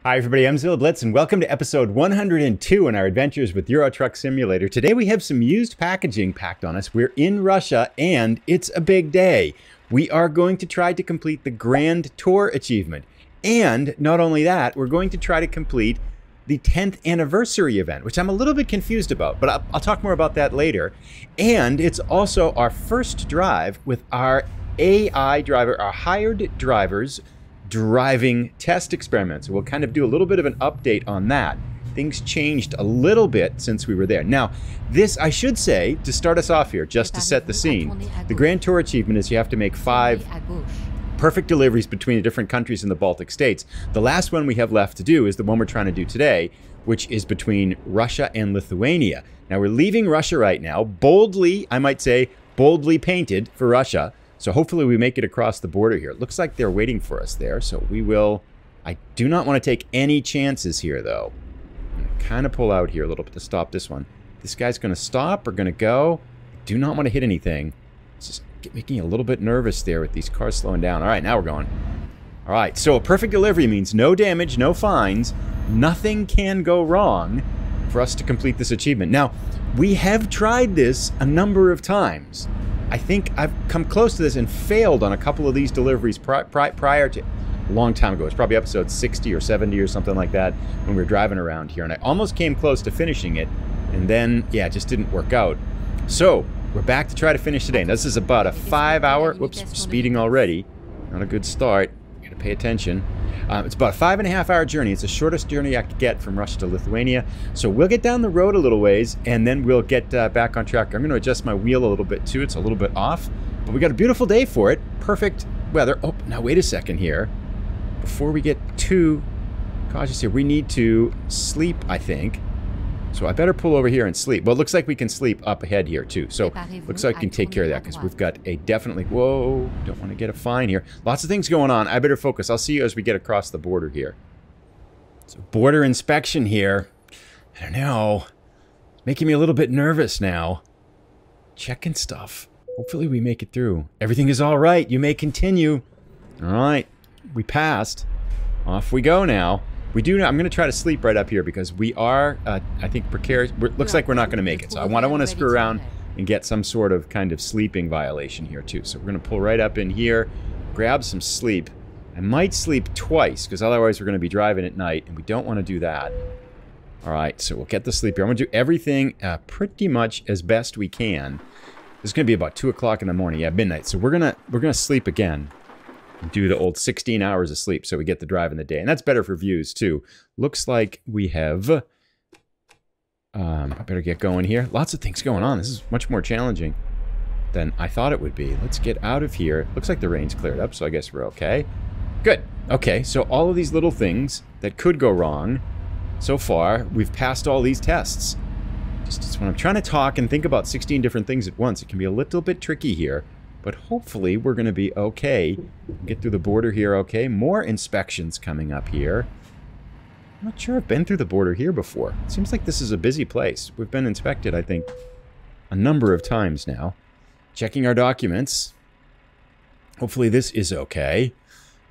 Hi everybody, I'm Zilla Blitz and welcome to episode 102 in our adventures with Euro Truck Simulator. Today we have some used packaging packed on us. We're in Russia and it's a big day. We are going to try to complete the Grand Tour achievement. And not only that, we're going to try to complete the 10th anniversary event, which I'm a little bit confused about, but I'll talk more about that later. And it's also our first drive with our AI driver, our hired drivers, driving test experiments. We'll kind of do a little bit of an update on that. Things changed a little bit since we were there. Now, this, I should say, to start us off here, just to set the scene, the Grand Tour achievement is you have to make 5 perfect deliveries between the different countries in the Baltic states. The last one we have left to do is the one we're trying to do today, which is between Russia and Lithuania. Now, we're leaving Russia right now, boldly, I might say, boldly painted for Russia. So hopefully we make it across the border here. It looks like they're waiting for us there, so we will. I do not want to take any chances here, though. I'm going to kind of pull out here a little bit to stop this one. This guy's going to stop or going to go. Do not want to hit anything. It's just making me a little bit nervous there with these cars slowing down. All right, now we're going. All right, so a perfect delivery means no damage, no fines. Nothing can go wrong for us to complete this achievement. Now, we have tried this a number of times. I think I've come close to this and failed on a couple of these deliveries prior to a long time ago. It's probably episode 60 or 70 or something like that when we were driving around here. And I almost came close to finishing it. And then, yeah, it just didn't work out. So we're back to try to finish today. And this is about a 5-hour, whoops, speeding already. Not a good start. Got to pay attention. It's about a 5.5-hour journey. It's the shortest journey I could get from Russia to Lithuania. So we'll get down the road a little ways, and then we'll get back on track. I'm going to adjust my wheel a little bit, too. It's a little bit off, but we got a beautiful day for it. Perfect weather. Oh, now wait a second here. Before we get too cautious here, we need to sleep, I think. So I better pull over here and sleep. Well, it looks like we can sleep up ahead here, too. So looks like we can take care of that because we've got a definitely... Whoa, don't want to get a fine here. Lots of things going on. I better focus. I'll see you as we get across the border here. So border inspection here. I don't know. Making me a little bit nervous now. Checking stuff. Hopefully we make it through. Everything is all right. You may continue. All right. We passed. Off we go now. We do. I'm going to try to sleep right up here because we are, I think, precarious. Looks like we're not going to make it. So I don't want to screw around and get some sort of kind of sleeping violation here too. So we're going to pull right up in here, grab some sleep. I might sleep twice because otherwise we're going to be driving at night and we don't want to do that. All right, so we'll get the sleep here. I'm going to do everything pretty much as best we can. It's going to be about 2 o'clock in the morning. Yeah, midnight. So we're gonna sleep again. Do the old 16 hours of sleep so we get the drive in the day. And that's better for views, too. Looks like we have... I better get going here. Lots of things going on. This is much more challenging than I thought it would be. Let's get out of here. Looks like the rain's cleared up, so I guess we're okay. Good. Okay, so all of these little things that could go wrong, so far, we've passed all these tests. Just when I'm trying to talk and think about 16 different things at once, it can be a little bit tricky here. But hopefully we're going to be okay. Get through the border here okay. More inspections coming up here. I'm not sure I've been through the border here before. It seems like this is a busy place. We've been inspected, I think, a number of times now. Checking our documents. Hopefully this is okay.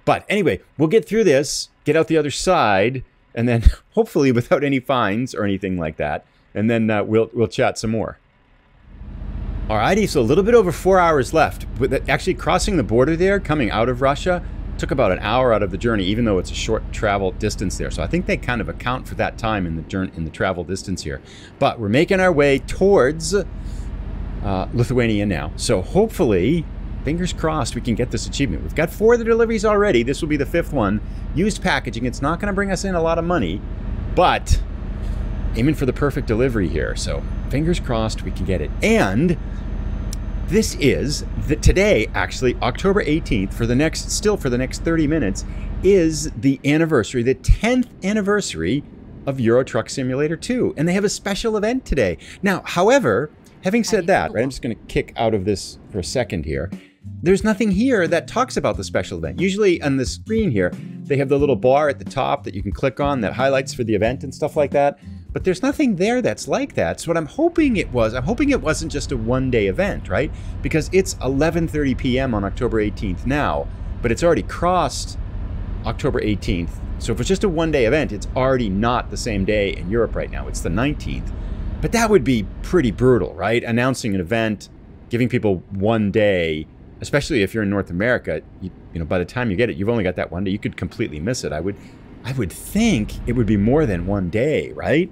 But anyway, we'll get through this, get out the other side, and then hopefully without any fines or anything like that. And then we'll chat some more. Alrighty, so a little bit over 4 hours left. With actually crossing the border there, coming out of Russia, took about an hour out of the journey, even though it's a short travel distance there. So I think they kind of account for that time in the travel distance here. But we're making our way towards Lithuania now. So hopefully, fingers crossed, we can get this achievement. We've got 4 of the deliveries already. This will be the 5th one. Used packaging. It's not going to bring us in a lot of money, but aiming for the perfect delivery here. So fingers crossed we can get it. And this is today, actually, October 18th, for the next 30 minutes, is the anniversary, the 10th anniversary of Euro Truck Simulator 2. And they have a special event today. Now, however, having said that, right, I'm just going to kick out of this for a second here. There's nothing here that talks about the special event. Usually on the screen here, they have the little bar at the top that you can click on that highlights for the event and stuff like that. But there's nothing there that's like that. So what I'm hoping it wasn't just a one-day event, right? Because it's 11:30 p.m. on October 18th now, but it's already crossed October 18th So if it's just a one-day event, it's already not the same day in Europe right now. It's the 19th. But that would be pretty brutal, right? Announcing an event, giving people one day, especially if you're in North America, you know, by the time you get it, you've only got that one day. You could completely miss it. I would think it would be more than one day, right?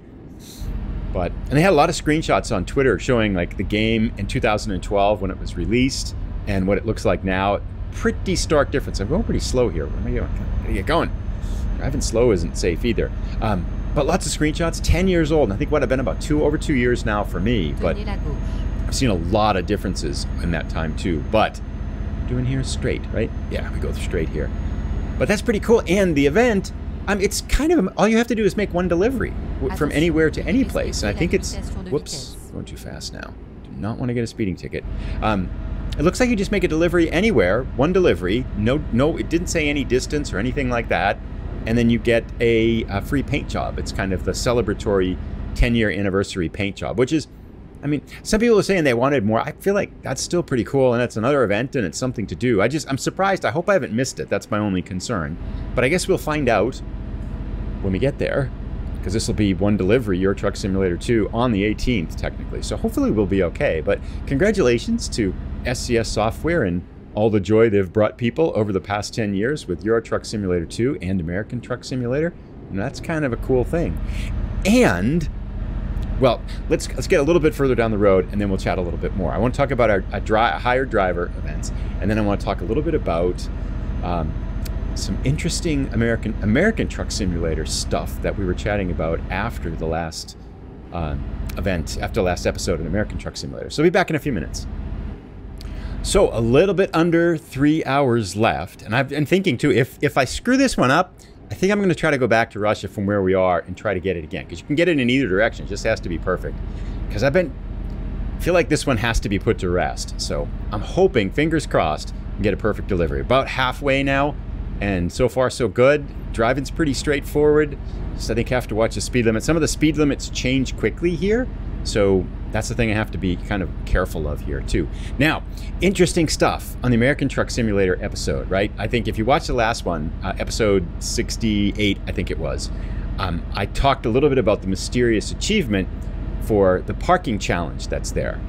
And they had a lot of screenshots on Twitter showing like the game in 2012 when it was released and what it looks like now. Pretty stark difference. I'm going pretty slow here. Where am I going? Gotta get going. Driving slow isn't safe either. But lots of screenshots, 10 years old. And I think what I've been about over 2 years now for me. But I've seen a lot of differences in that time too. But doing here straight, right? Yeah, we go straight here. But that's pretty cool. And the event, it's kind of, all you have to do is make one delivery from anywhere to any place. And I think it's, whoops, going too fast now. Do not want to get a speeding ticket. It looks like you just make a delivery anywhere, one delivery. No, it didn't say any distance or anything like that. And then you get a free paint job. It's kind of the celebratory 10-year anniversary paint job, which is, I mean, some people are saying they wanted more. I feel like that's still pretty cool, and it's another event, and it's something to do. I'm surprised. I hope I haven't missed it. That's my only concern. But I guess we'll find out when we get there, because this will be one delivery, Euro Truck Simulator 2, on the 18th, technically. So hopefully we'll be okay. But congratulations to SCS Software and all the joy they've brought people over the past 10 years with Euro Truck Simulator 2 and American Truck Simulator. And that's kind of a cool thing. And, well, let's get a little bit further down the road, and then we'll chat a little bit more. I want to talk about our hired driver events, and then I want to talk a little bit about some interesting American Truck Simulator stuff that we were chatting about after the last event, after the last episode of American Truck Simulator. So I'll be back in a few minutes. So a little bit under 3 hours left, and I've been thinking too, if I screw this one up, I think I'm going to try to go back to Russia from where we are and try to get it again, because you can get it in either direction. It just has to be perfect. Because I feel like this one has to be put to rest. So I'm hoping, fingers crossed, and get a perfect delivery. About halfway now, and so far so good. Driving's pretty straightforward. Just I think have to watch the speed limit. Some of the speed limits change quickly here, so that's the thing I have to be kind of careful of here too. Now, interesting stuff on the American Truck Simulator episode, right? I think if you watch the last one, episode 68, I think it was, I talked a little bit about the mysterious achievement for the parking challenge that's there.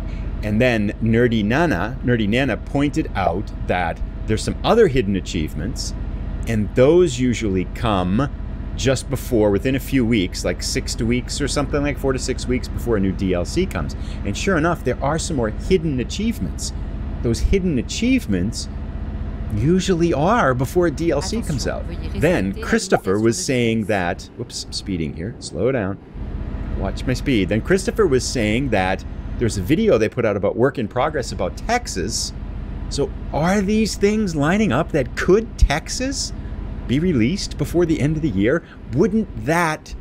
And then Nerdy Nana pointed out that there's some other hidden achievements, and those usually come just before, within a few weeks, like 6 weeks or something, like 4 to 6 weeks before a new DLC comes. And sure enough, there are some more hidden achievements. Those hidden achievements usually are before a DLC comes out. Then Christopher was saying that, whoops, I'm speeding here, slow down, watch my speed. Then Christopher was saying that there's a video they put out about work in progress about Texas. So are these things lining up that could Texas be released before the end of the year? Wouldn't that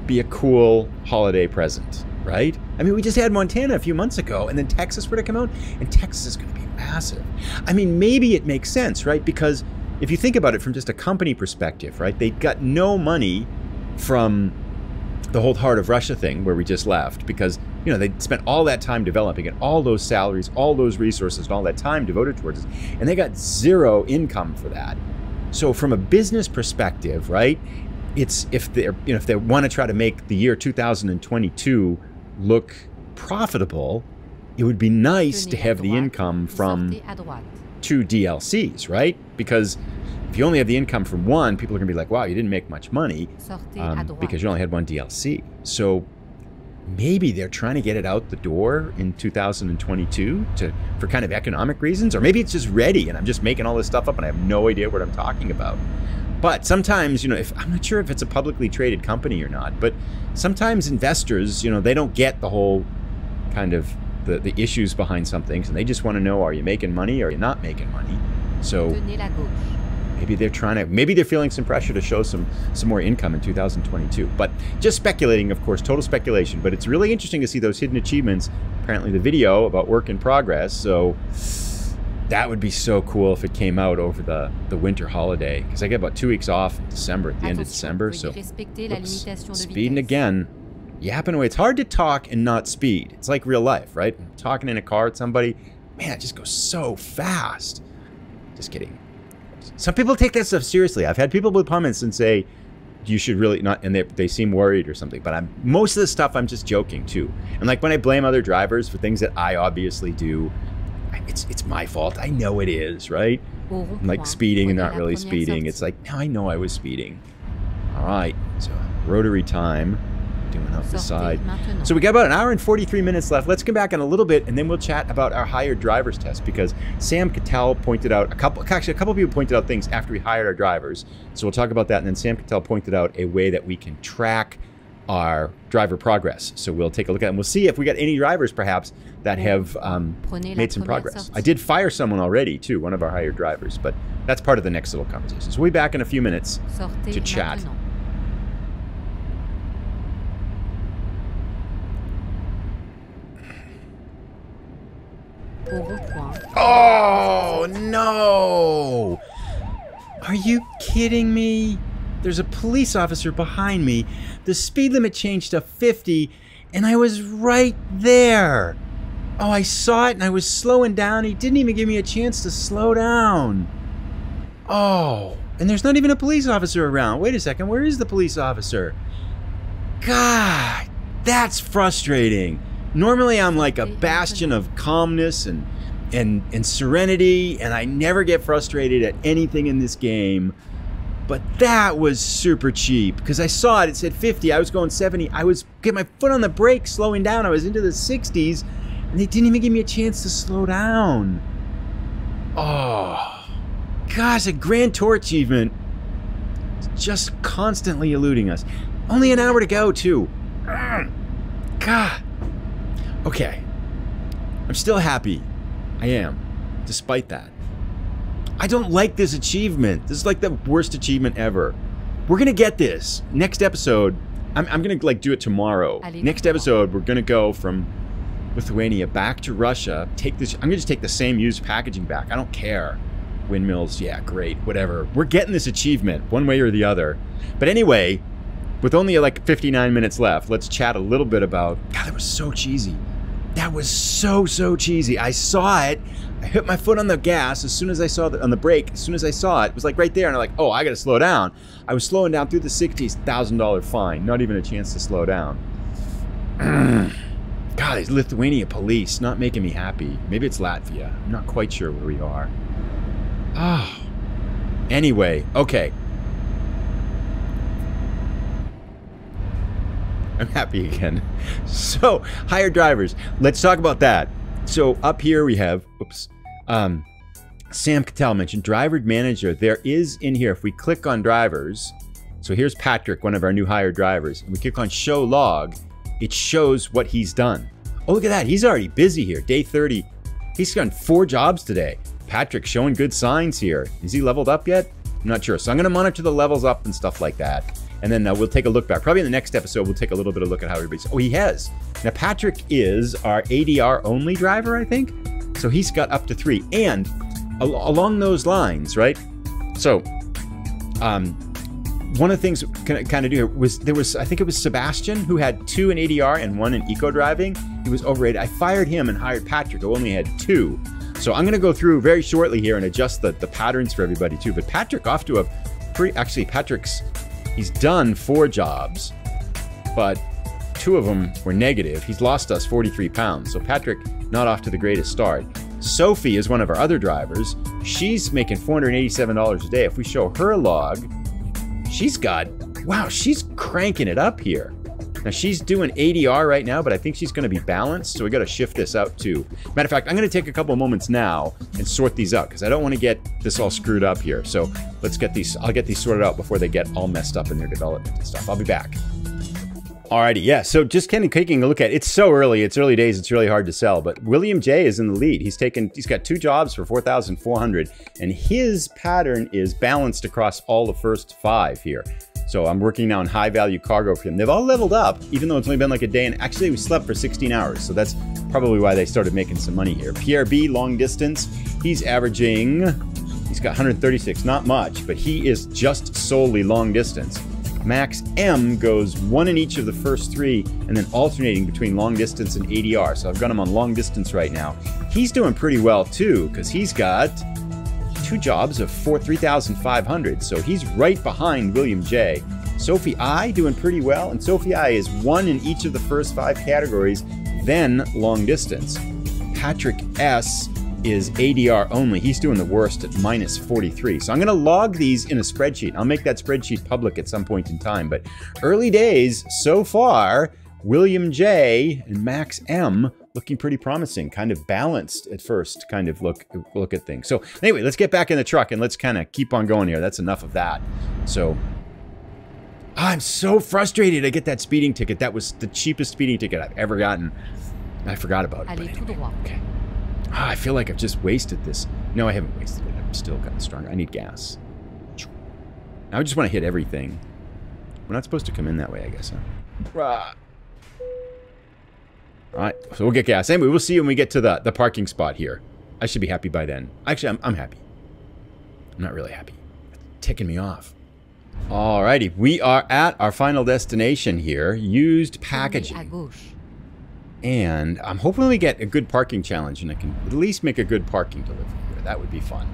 be a cool holiday present, right? I mean, we just had Montana a few months ago, and then Texas were to come out, and Texas is going to be massive. I mean, maybe it makes sense, right? Because if you think about it from just a company perspective, right? They got no money from the whole Heart of Russia thing where we just left, because, you know, they spent all that time developing it, all those salaries, all those resources, and all that time devoted towards it, and they got zero income for that. So from a business perspective, right, it's if they want to try to make the year 2022 look profitable, it would be nice to have the income from 2 DLCs, right? Because if you only have the income from one, people are going to be like, wow, you didn't make much money because you only had 1 DLC. So maybe they're trying to get it out the door in 2022 for kind of economic reasons, or maybe it's just ready and I'm just making all this stuff up and I have no idea what I'm talking about. But sometimes, you know, I'm not sure if it's a publicly traded company or not, but sometimes investors, you know, they don't get the whole kind of the issues behind some things, and they just want to know, are you making money or are you not making money? So maybe they're feeling some pressure to show some more income in 2022. But just speculating, of course, total speculation. But it's really interesting to see those hidden achievements. Apparently the video about work in progress. So that would be so cool if it came out over the winter holiday. Because I get about 2 weeks off in December, at the end of December. So oops, speeding again. Yapping away. It's hard to talk and not speed. It's like real life, right? I'm talking in a car with somebody. Man, it just goes so fast. Just kidding. Some people take that stuff seriously. I've had people with comments and say, you should really not, and they seem worried or something, but most of the stuff I'm just joking too. And like when I blame other drivers for things that I obviously do, it's my fault. I know it is, right? Like speeding and not really speeding. It's like, now I know I was speeding. All right, so rotary time, doing up the side. So we got about an hour and 43 minutes left. Let's come back in a little bit, and then we'll chat about our hired drivers test, because Sam Cattell pointed out a couple of people pointed out things after we hired our drivers. So we'll talk about that, and then Sam Cattell pointed out a way that we can track our driver progress. So we'll take a look at it, and we'll see if we got any drivers perhaps that have made some progress. I did fire someone already too, one of our hired drivers, but that's part of the next little conversation. So we'll be back in a few minutes to chat. Oh no! Are you kidding me? There's a police officer behind me. The speed limit changed to 50, and I was right there. Oh, I saw it, and I was slowing down. He didn't even give me a chance to slow down. Oh, and there's not even a police officer around. Wait a second, where is the police officer? God, that's frustrating. Normally, I'm like a bastion of calmness and serenity, and I never get frustrated at anything in this game. But that was super cheap, because I saw it said 50, I was going 70, I was getting my foot on the brake, slowing down, I was into the 60s, and they didn't even give me a chance to slow down. Oh, gosh, a Grand Tour achievement, just constantly eluding us. Only an hour to go, too. God. Okay, I'm still happy. I am, despite that. I don't like this achievement. This is like the worst achievement ever. We're gonna get this. Next episode, I'm gonna like do it tomorrow. Next episode, we're gonna go from Lithuania back to Russia. I'm gonna just take the same used packaging back. I don't care. Windmills, yeah, great, whatever. We're getting this achievement, one way or the other. But anyway, with only like 59 minutes left, let's chat a little bit about, God, that was so cheesy. That was so cheesy. I saw it. I hit my foot on the gas as soon as I saw on the brake. As soon as I saw it was like right there, and I'm like, oh, I gotta slow down. I was slowing down through the 60s, $1,000 fine. Not even a chance to slow down. God, these Lithuania police not making me happy. Maybe it's Latvia. I'm not quite sure where we are. Oh. Anyway, okay. I'm happy again. So, hired drivers. Let's talk about that. So, up here we have, oops, Sam Cattell mentioned driver manager. There is in here, if we click on drivers, so here's Patrick, one of our new hired drivers, and we click on show log, it shows what he's done. Oh, look at that. He's already busy here. Day 30. He's done 4 jobs today. Patrick showing good signs here. Is he leveled up yet? I'm not sure. So I'm going to monitor the levels up and stuff like that. And then we'll take a look back. Probably in the next episode, we'll take a little bit of a look at how everybody's... Oh, he has. Now, Patrick is our ADR only driver, I think. So he's got up to 3. And along those lines, right? So, one of the things we kind of do here was, I think it was Sebastian who had 2 in ADR and 1 in eco driving. He was overrated. I fired him and hired Patrick, who only had 2. So I'm going to go through very shortly here and adjust the patterns for everybody too. But Patrick off to a pretty... Actually, he's done 4 jobs, but 2 of them were negative. He's lost us 43 pounds. So Patrick, not off to the greatest start. Sophie is one of our other drivers. She's making $487 a day. If we show her log, she's got, wow, she's cranking it up here. Now she's doing ADR right now, but I think she's going to be balanced. So we got to shift this out too. Matter of fact, I'm going to take a couple of moments now and sort these out because I don't want to get this all screwed up here. So let's get these, I'll get these sorted out before they get all messed up in their development and stuff. I'll be back. Alrighty, yeah, so just kind of taking a look at it. It's so early, it's early days, it's really hard to sell, but William J is in the lead. He's got 2 jobs for 4,400, and his pattern is balanced across all the first 5 here. So I'm working now on high value cargo for him. They've all leveled up, even though it's only been like a day, and actually we slept for 16 hours, so that's probably why they started making some money here. Pierre B, long distance, he's averaging, he's got 136, not much, but he is just solely long distance. Max M goes 1 in each of the first 3 and then alternating between long distance and ADR. So I've got him on long distance right now. He's doing pretty well too because he's got 2 jobs of 3,500. So he's right behind William J. Sophie I doing pretty well, and Sophie I is 1 in each of the first 5 categories, then long distance. Patrick S is ADR only. He's doing the worst at minus 43. So I'm going to log these in a spreadsheet. I'll make that spreadsheet public at some point in time. But early days so far, William J and Max M looking pretty promising, kind of balanced at first, kind of look at things. So anyway, let's get back in the truck and let's kind of keep on going here. That's enough of that. So I'm so frustrated I get that speeding ticket. That was the cheapest speeding ticket I've ever gotten. I forgot about it. Anyway. Okay. I feel like I've just wasted this. No, I haven't wasted it. I'm still kind of stronger. I need gas. Now I just want to hit everything. We're not supposed to come in that way, I guess, huh? Alright, so we'll get gas. Anyway, we'll see when we get to the parking spot here. I should be happy by then. Actually, I'm happy. I'm not really happy. It's ticking me off. Alrighty, we are at our final destination here. Used packaging. And I'm hoping we get a good parking challenge and I can at least make a good parking delivery here. That would be fun.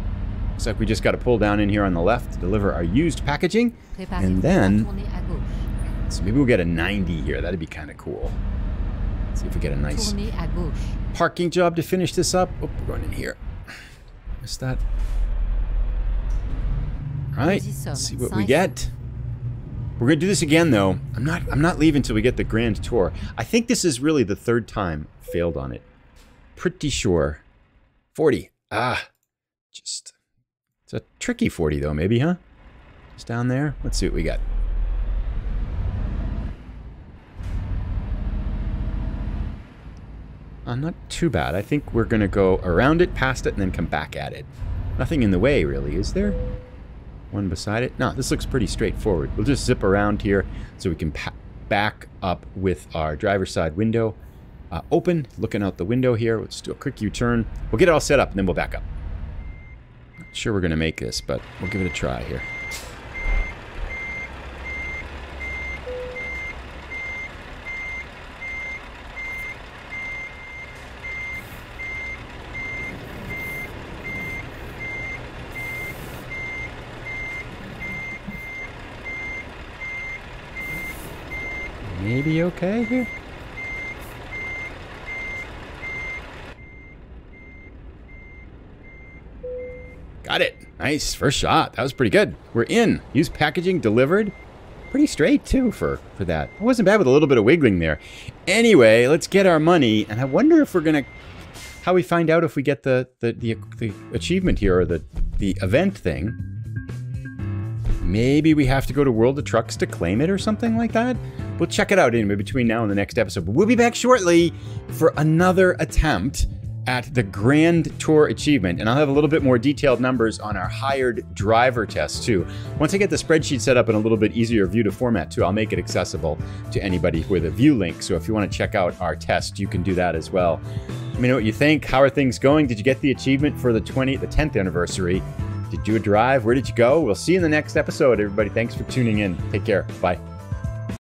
Looks like we just got to pull down in here on the left to deliver our used packaging. And then, so maybe we'll get a 90 here. That'd be kind of cool. Let's see if we get a nice parking job to finish this up. Oh, we're going in here. Missed that. All right, let's see what we get. We're gonna do this again, though. I'm not leaving until we get the Grand Tour. I think this is really the 3rd time I failed on it. Pretty sure. 40. Just it's a tricky 40 though, maybe, huh? Just down there. Let's see what we got. Not too bad. I think we're gonna go around it, past it, and then come back at it. Nothing in the way, really, is there? One beside it. No, this looks pretty straightforward. We'll just zip around here so we can back up with our driver's side window open, looking out the window here. Let's do a quick U-turn. We'll get it all set up and then we'll back up. Not sure we're going to make this, but we'll give it a try here. Maybe okay here? Got it. Nice. First shot. That was pretty good. We're in. Used packaging delivered. Pretty straight, too, for that. It wasn't bad with a little bit of wiggling there. Anyway, let's get our money. And I wonder if we're going to... How we find out if we get the achievement here or the event thing. Maybe we have to go to World of Trucks to claim it or something like that. We'll check it out anyway between now and the next episode. But we'll be back shortly for another attempt at the Grand Tour achievement. And I'll have a little bit more detailed numbers on our hired driver test too. Once I get the spreadsheet set up in a little bit easier view to format too, I'll make it accessible to anybody with a view link. So if you want to check out our test, you can do that as well. Let me know what you think. How are things going? Did you get the achievement for the 10th anniversary? Did you do a drive? Where did you go? We'll see you in the next episode, everybody. Thanks for tuning in. Take care. Bye.